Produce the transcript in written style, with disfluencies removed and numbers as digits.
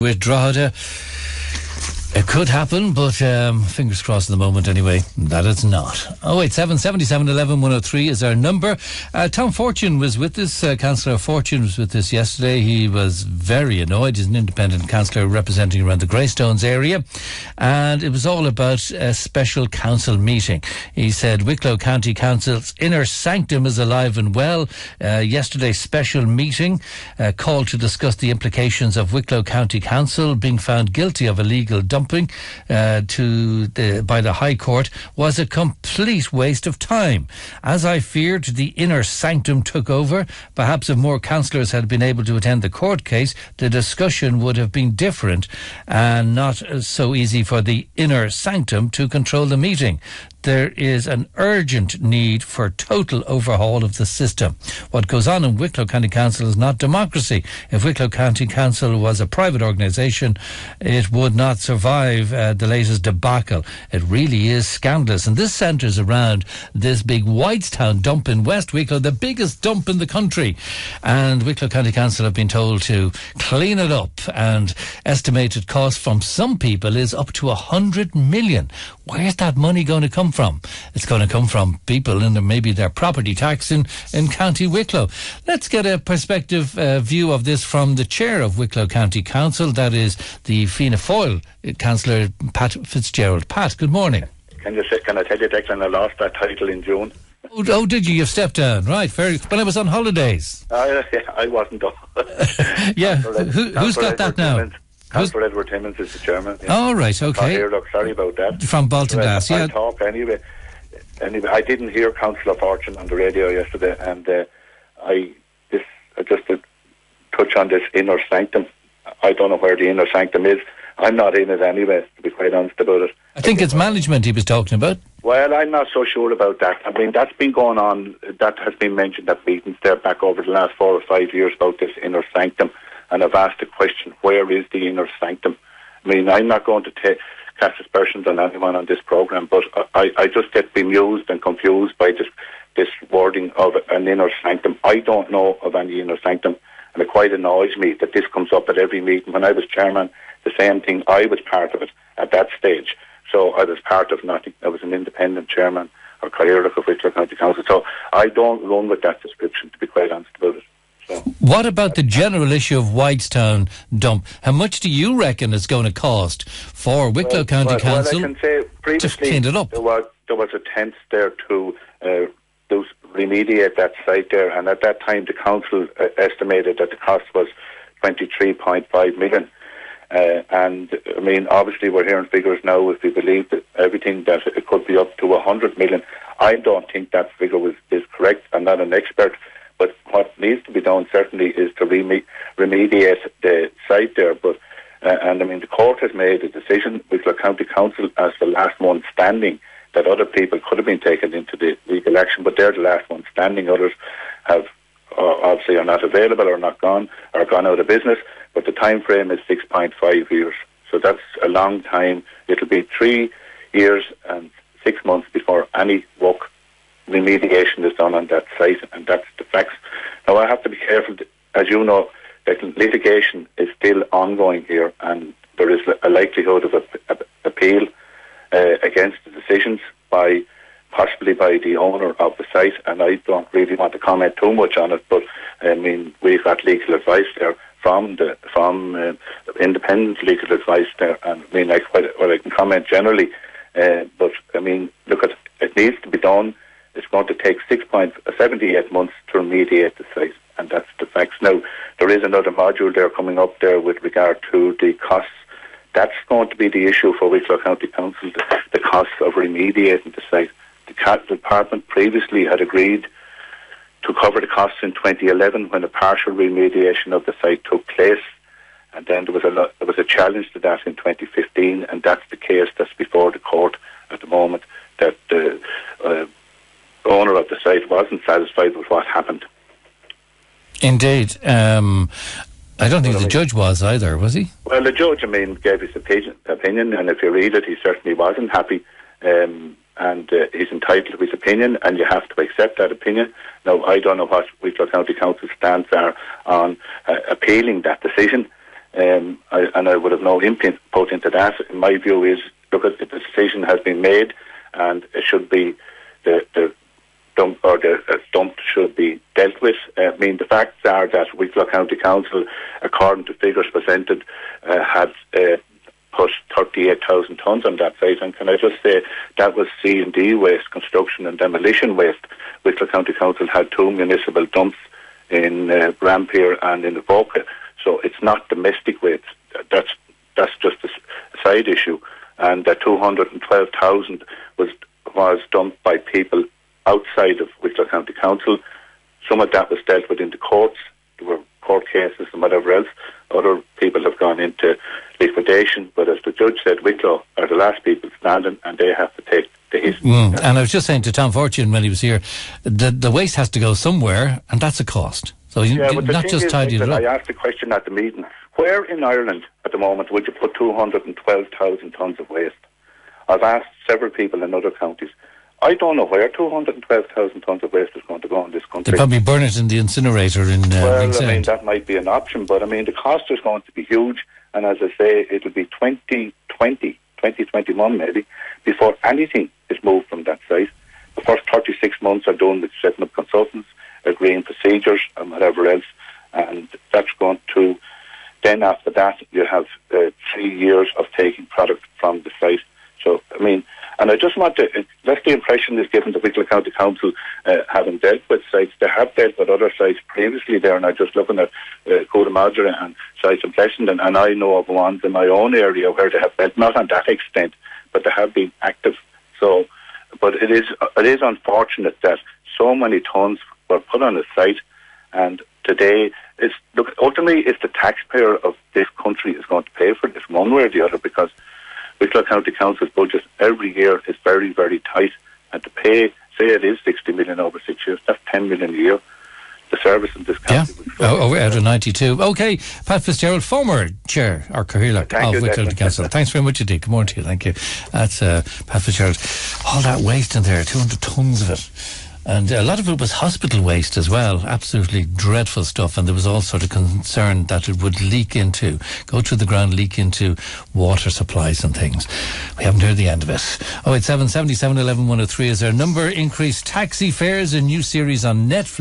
with Drogheda. It could happen, but fingers crossed at the moment anyway that it's not. 087 77 11 103 is our number. Tom Fortune was with us. Councillor Fortune was with us yesterday. He was very annoyed. He's an independent councillor representing around the Greystones area, and it was all about a special council meeting. He said Wicklow County Council's inner sanctum is alive and well. Yesterday's special meeting called to discuss the implications of Wicklow County Council being found guilty of illegal dumping by the High Court was a complete waste of time. As I feared, the inner sanctum took over. Perhaps if more councillors had been able to attend the court case, the discussion would have been different and not so easy for the inner sanctum to control the meeting. There is an urgent need for total overhaul of the system. What goes on in Wicklow County Council is not democracy. If Wicklow County Council was a private organisation, it would not survive the latest debacle. It really is scandalous. And this centres around this big Whitestown dump in West Wicklow, the biggest dump in the country. And Wicklow County Council have been told to clean it up. And estimated cost from some people is up to 100 million. Where's that money going to come from? It's going to come from people and maybe their property tax in County Wicklow. Let's get a perspective view of this from the chair of Wicklow County Council, that is the Fianna Fáil Councillor Pat Fitzgerald. Pat, good morning. Can I tell you, Declan, I lost that title in June. Oh, did you? You've stepped down. Right, very. When I was on holidays. I wasn't on. Yeah, who's got that now? Councillor Edward Timmins is the chairman. Yeah. Oh, right, okay. Look, sorry about that. From Baltindas, yeah. I talk anyway. I didn't hear Councillor Fortune on the radio yesterday, and just to touch on this inner sanctum, I don't know where the inner sanctum is. I'm not in it anyway, to be quite honest about it. I think it's management he was talking about. Well, I'm not so sure about that. I mean, that's been going on, that has been mentioned at meetings there back over the last 4 or 5 years about this inner sanctum. And I've asked the question, where is the inner sanctum? I mean, I'm not going to cast aspersions on anyone on this programme, but I just get bemused and confused by this wording of an inner sanctum. I don't know of any inner sanctum, and it quite annoys me that this comes up at every meeting. When I was chairman, the same thing, I was part of it at that stage. So I was part of nothing. I was an independent chairman or Cllr of Wicklow County Council. So I don't run with that description, to be quite honest about it. So, what about the general issue of Whitestown dump? How much do you reckon it's going to cost for Wicklow County Council I can say previously to clean it up? There was attempts there to remediate that site there, and at that time the council estimated that the cost was 23.5 million. And I mean, obviously we're hearing figures now, if we believe that everything, that it could be up to 100 million. I don't think that figure is correct. I'm not an expert, but what needs to be done certainly is to remediate the site there. But and I mean, the court has made a decision, Wicklow County Council as the last one standing, that other people could have been taken into the legal action, but they're the last one standing. Others have obviously are not available or not gone or gone out of business. But the time frame is 6.5 years. So that's a long time. It'll be 3 years and 6 months before any work remediation is done on that site, and that's the facts. Now, I have to be careful. As you know, that litigation is still ongoing here, and there is a likelihood of appeal against the decisions possibly by the owner of the site, and I don't really want to comment too much on it, but I mean, we've got legal advice there from independent legal advice there, and I mean, I can comment generally, but I mean, look, it needs to be done. It's going to take 78 months to remediate the site, and that's the facts. Now, there is another module there coming up there with regard to the costs. That's going to be the issue for Wicklow County Council, the costs of remediating the site. The department previously had agreed to cover the costs in 2011 when a partial remediation of the site took place, and then there was a challenge to that in 2015, and that's the case that's before the court at the moment, that the owner of the site wasn't satisfied with what happened. Indeed. I don't think the judge was either, was he? Well, the judge, I mean, gave his opinion, and if you read it, he certainly wasn't happy. And he's entitled to his opinion, and you have to accept that opinion. Now, I don't know what Wicklow County Council stance are on appealing that decision. and I would have no input into that. My view is, look, at the decision has been made, and it should be the dump, or the dump should be dealt with. I mean, the facts are that Wicklow County Council, according to figures presented, had put 38,000 tonnes on that site. And can I just say, that was C&D waste, construction and demolition waste. Wicklow County Council had 2 municipal dumps in Rampier and in Avoca. So it's not domestic waste. That's just a side issue. And that 212,000 was dumped by people outside of Wicklow County Council. Some of that was dealt with in the courts. There were court cases and whatever else. Other people have gone into liquidation, but as the judge said, Wicklow are the last people standing, and they have to take the hit. And I was just saying to Tom Fortune when he was here, the waste has to go somewhere, and that's a cost. So not just tidy it up. I asked the question at the meeting, where in Ireland at the moment would you put 212,000 tonnes of waste? I've asked several people in other counties. I don't know where 212,000 tonnes of waste is going to go in this country. They probably burn it in the incinerator in Well, I mean, that might be an option, but I mean, the cost is going to be huge, and as I say, it'll be 2021 maybe, before anything is moved from that site. The first 36 months are done with setting up consultants, agreeing procedures and whatever else, and that's going to, then after that, you have 3 years of taking product from the site. So, I mean, and I just want to, that's the impression is given to Wicklow County Council having dealt with sites. They have dealt with other sites previously there, and I'm just looking at Codemadra and sites in Pleasanton, and I know of ones in my own area where they have dealt, not on that extent, but they have been active. So, but it is unfortunate that so many tonnes were put on a site, and today, ultimately it's the taxpayer of this country is going to pay for this one way or the other, because Wicklow County Council's budget every year is very, very tight, and to pay, say it is 60 million over 6 years, that's 10 million a year. The service in this county. Yeah, out of 92. Okay, Pat Fitzgerald, former chair or Cllr of Wicklow County Council. Thanks very much indeed. Good morning to you. Thank you. That's Pat Fitzgerald. All that waste in there, 200 tonnes of it. And a lot of it was hospital waste as well. Absolutely dreadful stuff. And there was all sort of concern that it would go through the ground, leak into water supplies and things. We haven't heard the end of it. 087 77 11 103 is our number. Increased taxi fares, a new series on Netflix.